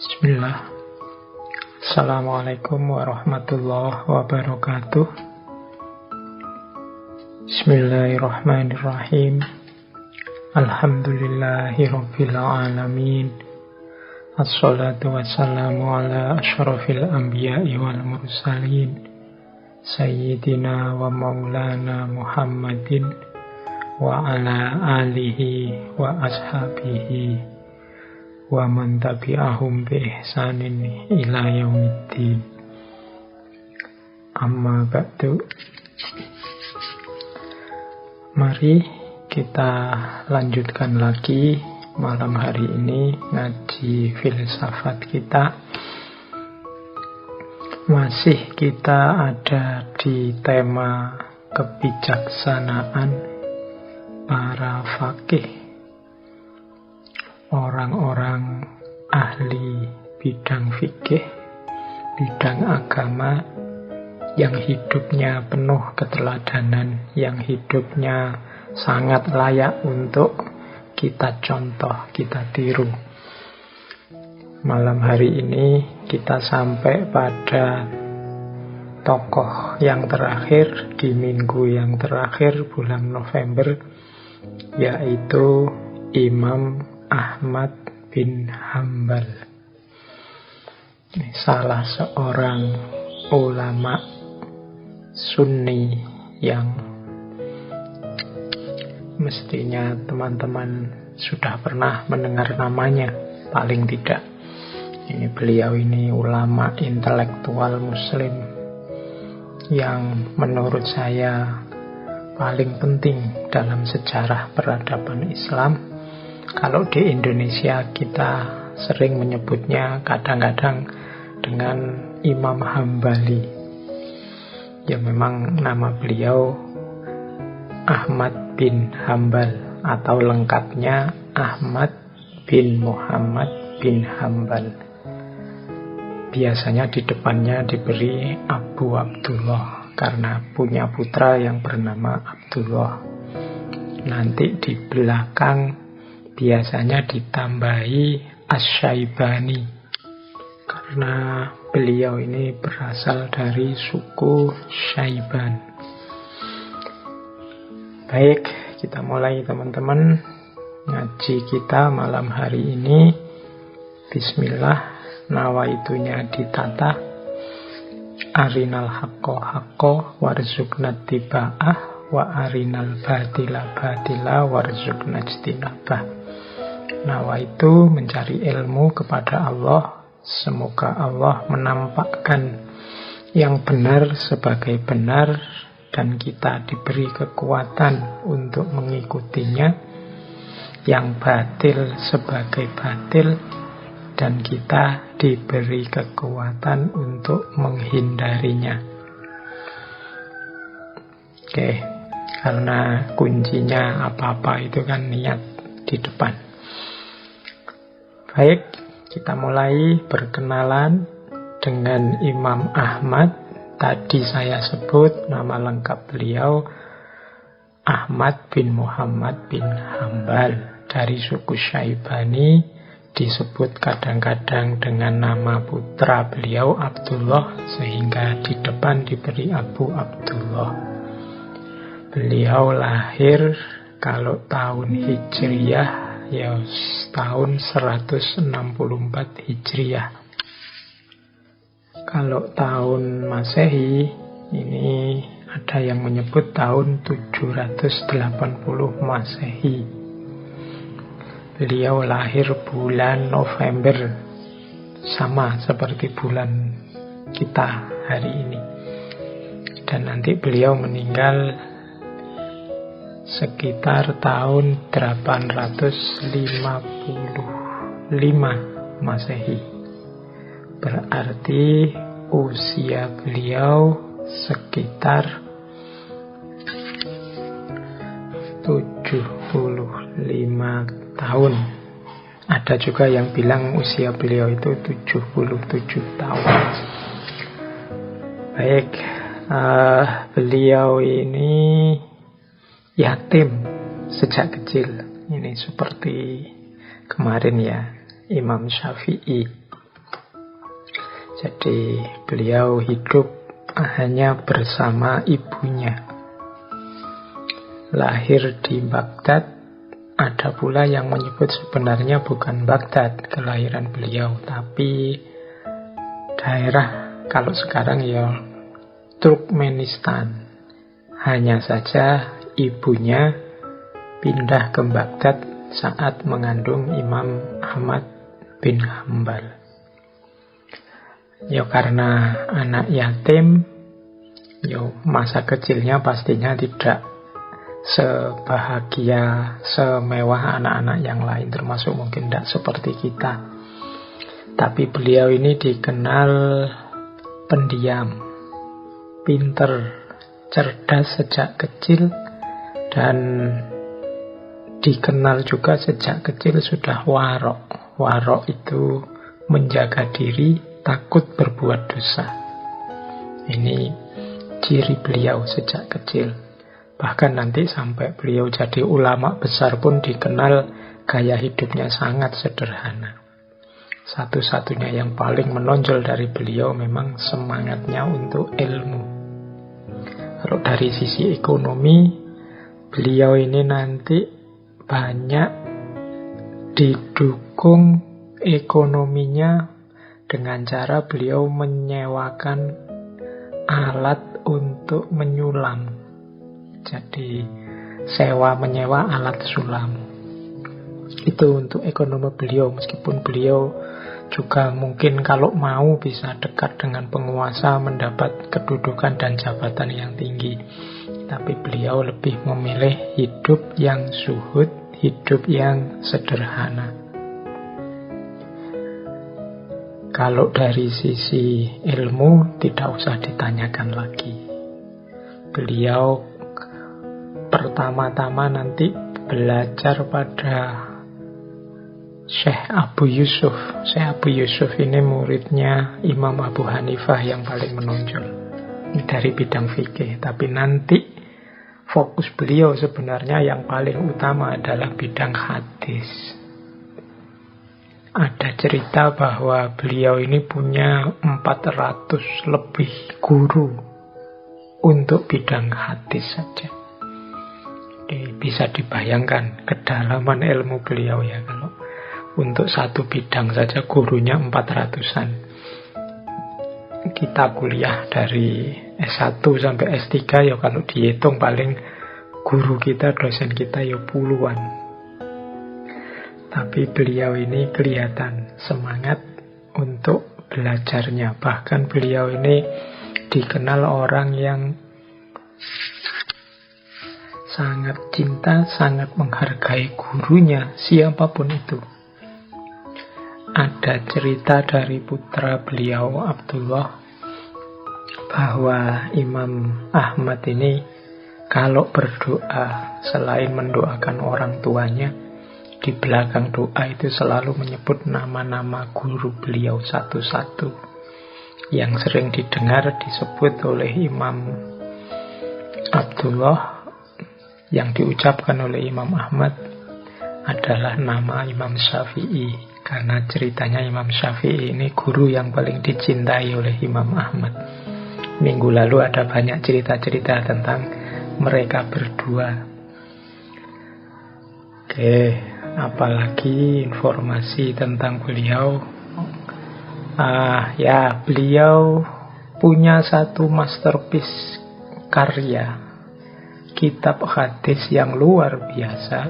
Bismillah. Assalamualaikum warahmatullahi wabarakatuh. Bismillahirrahmanirrahim. Alhamdulillahi rabbil alamin. Assalatu wassalamu ala asyrafil anbiya'i wal mursalin, Sayyidina wa maulana Muhammadin wa ala alihi wa ashabihi wa man tabi'ahum bi ihsanin ila yaumiddin. Amma ba'du. Mari kita lanjutkan lagi malam hari ini ngaji filsafat kita. Masih kita ada di tema kebijaksanaan para faqih, orang-orang ahli bidang fikih, bidang agama, yang hidupnya penuh keteladanan, yang hidupnya sangat layak untuk kita contoh, kita tiru. Malam hari ini kita sampai pada tokoh yang terakhir di minggu yang terakhir bulan November, yaitu Imam Ahmad bin Hanbal. Ini salah seorang ulama Sunni yang mestinya teman-teman sudah pernah mendengar namanya, paling tidak. Beliau ini ulama intelektual Muslim yang menurut saya paling penting dalam sejarah peradaban Islam. Kalau di Indonesia kita sering menyebutnya kadang-kadang dengan Imam Hambali. Ya memang nama beliau Ahmad bin Hanbal, atau lengkapnya Ahmad bin Muhammad bin Hanbal. Biasanya di depannya diberi Abu Abdullah karena punya putra yang bernama Abdullah. Nanti di belakang biasanya ditambahi Asy-Syaibani karena beliau ini berasal dari suku Syaiban. Baik, kita mulai teman-teman ngaji kita malam hari ini. Bismillah, nawaitunya ditata. Arinal haqqo haqqo warzuqna tiba'ah wa arinal batila batila warzuqna ijtinabah. Nawaitu mencari ilmu kepada Allah, semoga Allah menampakkan yang benar sebagai benar dan kita diberi kekuatan untuk mengikutinya, yang batil sebagai batil dan kita diberi kekuatan untuk menghindarinya. Oke, karena kuncinya apa-apa itu kan niat di depan. Baik, kita mulai berkenalan dengan Imam Ahmad. Tadi saya sebut nama lengkap beliau Ahmad bin Muhammad bin Hanbal dari suku Syaibani, disebut kadang-kadang dengan nama putra beliau Abdullah, sehingga di depan diberi Abu Abdullah. Beliau lahir kalau tahun Hijriyah ya tahun 164 Hijriah. Kalau tahun Masehi ini ada yang menyebut tahun 780 Masehi. Beliau lahir bulan November, sama seperti bulan kita hari ini. Dan nanti beliau meninggal sekitar tahun 855 Masehi. Berarti usia beliau sekitar 75 tahun. Ada juga yang bilang usia beliau itu 77 tahun. Baik, beliau ini yatim sejak kecil. Ini seperti kemarin ya, Imam Syafi'i. Jadi beliau hidup hanya bersama ibunya. Lahir di Baghdad. Ada pula yang menyebut sebenarnya bukan Baghdad kelahiran beliau, tapi daerah kalau sekarang ya Turkmenistan. Hanya saja ibunya pindah ke Baghdad saat mengandung Imam Ahmad bin Hanbal. Ya karena anak yatim, ya masa kecilnya pastinya tidak sebahagia, semewah anak-anak yang lain, termasuk mungkin tidak seperti kita. Tapi beliau ini dikenal pendiam, pinter, cerdas sejak kecil, dan dikenal juga sejak kecil sudah warok. Warok itu menjaga diri, takut berbuat dosa. Ini ciri beliau sejak kecil. Bahkan nanti sampai beliau jadi ulama besar pun dikenal gaya hidupnya sangat sederhana. Satu-satunya yang paling menonjol dari beliau memang semangatnya untuk ilmu. Kalau dari sisi ekonomi, beliau ini nanti banyak didukung ekonominya dengan cara beliau menyewakan alat untuk menyulam. Jadi sewa menyewa alat sulam. Itu untuk ekonomi beliau, meskipun beliau juga mungkin kalau mau bisa dekat dengan penguasa, mendapat kedudukan dan jabatan yang tinggi. Tapi beliau lebih memilih hidup yang zuhud, hidup yang sederhana. Kalau dari sisi ilmu tidak usah ditanyakan lagi. Beliau pertama-tama nanti belajar pada Syekh Abu Yusuf. Syekh Abu Yusuf ini muridnya Imam Abu Hanifah yang paling menonjol dari bidang fikih. Tapi nanti fokus beliau sebenarnya yang paling utama adalah bidang hadis. Ada cerita bahwa beliau ini punya 400 lebih guru untuk bidang hadis saja. Bisa dibayangkan kedalaman ilmu beliau ya, kalau untuk satu bidang saja gurunya 400-an. Kita kuliah dari S1 sampai S3 ya kalau dihitung paling guru kita, dosen kita ya puluhan. Tapi beliau ini kelihatan semangat untuk belajarnya. Bahkan beliau ini dikenal orang yang sangat cinta, sangat menghargai gurunya, siapapun itu. Ada cerita dari putra beliau, Abdullah, bahwa Imam Ahmad ini kalau berdoa, selain mendoakan orang tuanya, di belakang doa itu selalu menyebut nama-nama guru beliau satu-satu. Yang sering didengar disebut oleh Imam Abdullah, yang diucapkan oleh Imam Ahmad adalah nama Imam Syafi'i. Karena ceritanya Imam Syafi'i ini guru yang paling dicintai oleh Imam Ahmad. Minggu lalu ada banyak cerita-cerita tentang mereka berdua. Oke, apalagi informasi tentang beliau. Beliau punya satu masterpiece karya, kitab hadis yang luar biasa,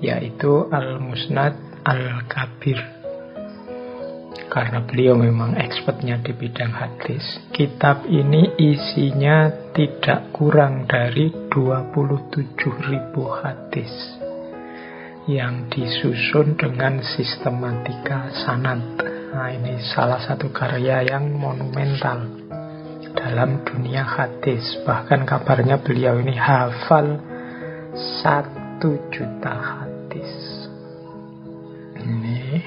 yaitu Al-Musnad Al-Kabir. Karena beliau memang expertnya di bidang hadis, kitab ini isinya tidak kurang dari 27.000 hadis yang disusun dengan sistematika sanad. Nah, ini salah satu karya yang monumental dalam dunia hadis. Bahkan kabarnya beliau ini hafal 1 juta hadis. Ini,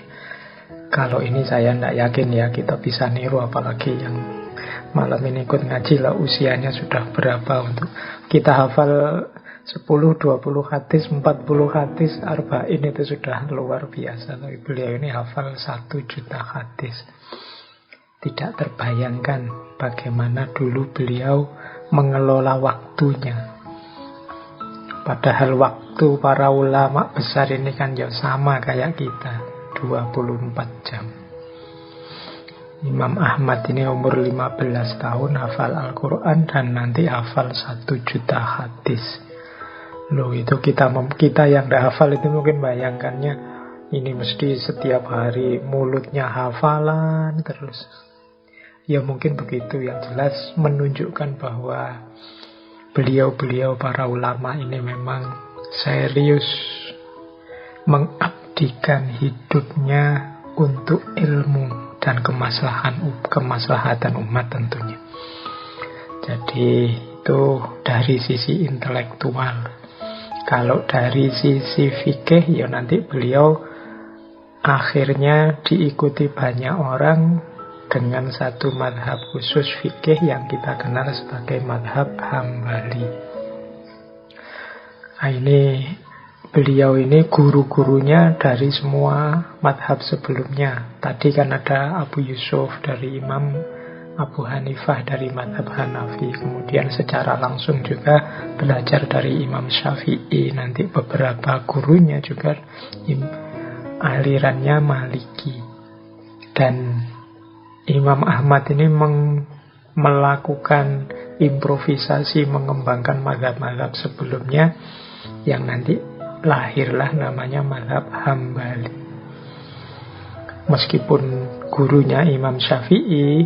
kalau ini saya tidak yakin ya kita bisa niru, apalagi yang malam ini ikut ngaji lah usianya sudah berapa untuk kita hafal 10-20 hadis, 40 hadis, arba'in itu sudah luar biasa. Tapi beliau ini hafal 1 juta hadis. Tidak terbayangkan bagaimana dulu beliau mengelola waktunya. Padahal waktu para ulama besar ini kan ya sama kayak kita, 24 jam. Imam Ahmad ini umur 15 tahun hafal Al-Quran dan nanti hafal 1 juta hadis. Loh, itu kita yang tidak hafal itu mungkin bayangkannya ini mesti setiap hari mulutnya hafalan terus. Ya mungkin begitu, yang jelas menunjukkan bahwa beliau-beliau para ulama ini memang serius mengabdikan hidupnya untuk ilmu dan kemaslahatan umat tentunya. Jadi itu dari sisi intelektual. Kalau dari sisi fikih, ya nanti beliau akhirnya diikuti banyak orang dengan satu madhab khusus fikih yang kita kenal sebagai madhab Hambali. Nah, beliau ini guru-gurunya dari semua madhab sebelumnya. Tadi kan ada Abu Yusuf dari Imam Abu Hanifah dari madhab Hanafi. Kemudian secara langsung juga belajar dari Imam Syafi'i. Nanti beberapa gurunya juga alirannya Maliki. Dan Imam Ahmad ini melakukan improvisasi, mengembangkan mazhab-mazhab sebelumnya yang nanti lahirlah namanya mazhab Hambali. Meskipun gurunya Imam Syafi'i,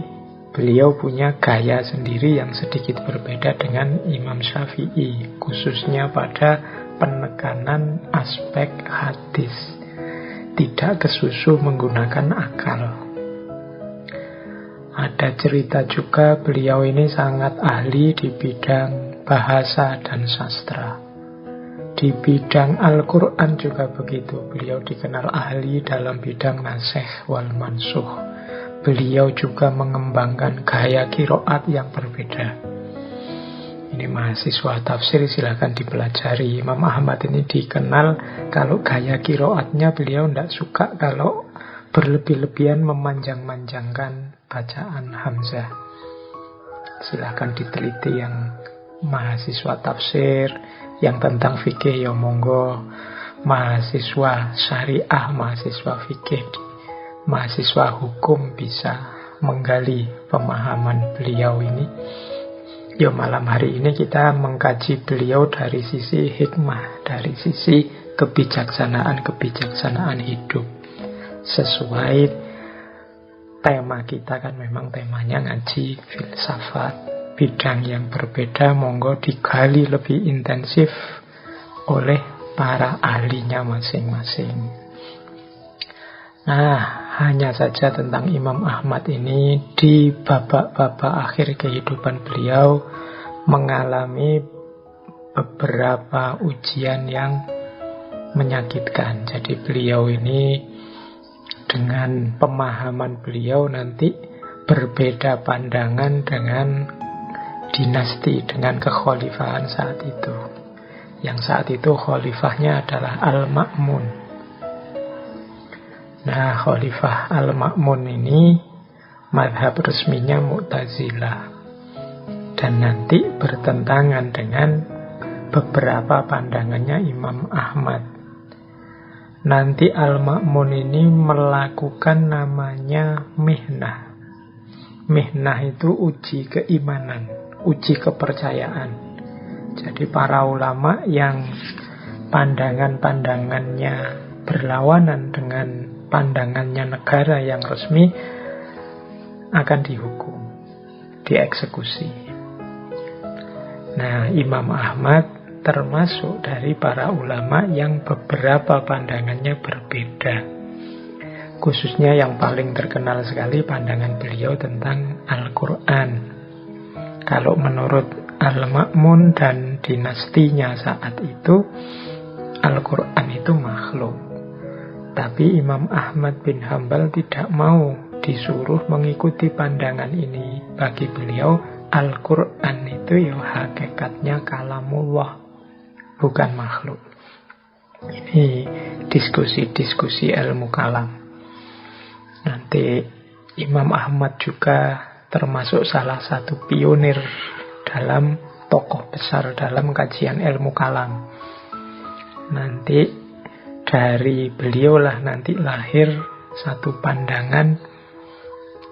beliau punya gaya sendiri yang sedikit berbeda dengan Imam Syafi'i, khususnya pada penekanan aspek hadis. Tidak kesusu menggunakan akal. Ada cerita juga beliau ini sangat ahli di bidang bahasa dan sastra. Di bidang Al-Quran juga begitu. Beliau dikenal ahli dalam bidang nasikh wal mansukh. Beliau juga mengembangkan gaya qiraat yang berbeda. Ini mahasiswa tafsir silahkan dipelajari. Imam Ahmad ini dikenal kalau gaya qiraatnya beliau tidak suka kalau berlebih-lebihan memanjang-manjangkan bacaan Hamzah. Silahkan diteliti yang mahasiswa tafsir, yang tentang fikih ya monggo. Mahasiswa syariah, mahasiswa fikih, mahasiswa hukum bisa menggali pemahaman beliau ini. Ya malam hari ini kita mengkaji beliau dari sisi hikmah, dari sisi kebijaksanaan hidup. Sesuai tema kita kan memang temanya ngaji filsafat, bidang yang berbeda monggo digali lebih intensif oleh para ahlinya masing-masing. Nah, hanya saja tentang Imam Ahmad ini di babak-babak akhir kehidupan beliau mengalami beberapa ujian yang menyakitkan. Jadi beliau ini dengan pemahaman beliau nanti berbeda pandangan dengan dinasti, dengan kekhalifahan saat itu. Yang saat itu khalifahnya adalah Al-Ma'mun. Nah, khalifah Al-Ma'mun ini madhab resminya Mu'tazilah. Dan nanti bertentangan dengan beberapa pandangannya Imam Ahmad. Nanti Al-Ma'mun ini melakukan namanya mihnah. Mihnah itu uji keimanan, uji kepercayaan. Jadi para ulama yang pandangan-pandangannya berlawanan dengan pandangannya negara yang resmi akan dihukum, dieksekusi. Nah, Imam Ahmad termasuk dari para ulama yang beberapa pandangannya berbeda. Khususnya yang paling terkenal sekali pandangan beliau tentang Al-Quran. Kalau menurut Al-Ma'mun dan dinastinya saat itu, Al-Quran itu makhluk. Tapi Imam Ahmad bin Hambal tidak mau disuruh mengikuti pandangan ini. Bagi beliau, Al-Quran itu ya hakikatnya kalamullah, bukan makhluk. Ini diskusi-diskusi ilmu kalam. Nanti Imam Ahmad juga termasuk salah satu pionir dalam tokoh besar dalam kajian ilmu kalam. Nanti dari beliau lah nanti lahir satu pandangan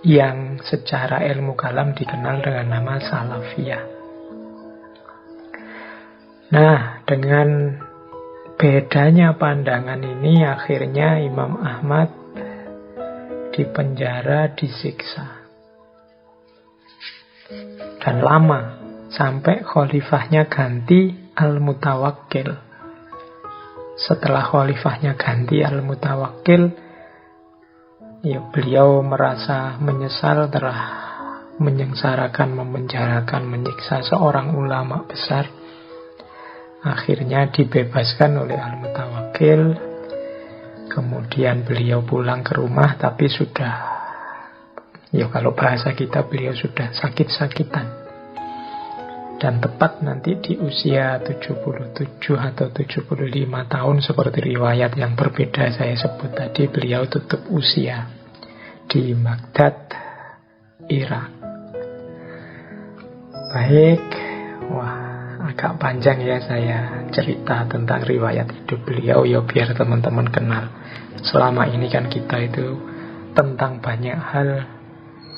yang secara ilmu kalam dikenal dengan nama salafiyah. Nah, dengan bedanya pandangan ini akhirnya Imam Ahmad dipenjara, disiksa. Dan lama, sampai khalifahnya ganti Al-Mutawakkil. Setelah khalifahnya ganti Al-Mutawakkil, ya beliau merasa menyesal telah menyengsarakan, memenjarakan, menyiksa seorang ulama besar. Akhirnya dibebaskan oleh Al-Mutawakkil. Kemudian beliau pulang ke rumah, tapi sudah, ya kalau bahasa kita, beliau sudah sakit-sakitan. Dan tepat nanti di usia 77 atau 75 tahun, seperti riwayat yang berbeda saya sebut tadi, beliau tutup usia di Baghdad, Irak. Baik, wah agak panjang ya saya cerita tentang riwayat hidup beliau, ya biar teman-teman kenal. Selama ini kan kita itu tentang banyak hal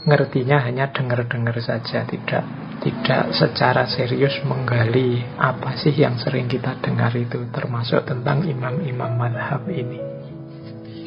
ngertinya hanya dengar-dengar saja, tidak secara serius menggali apa sih yang sering kita dengar itu, termasuk tentang imam-imam madhab ini.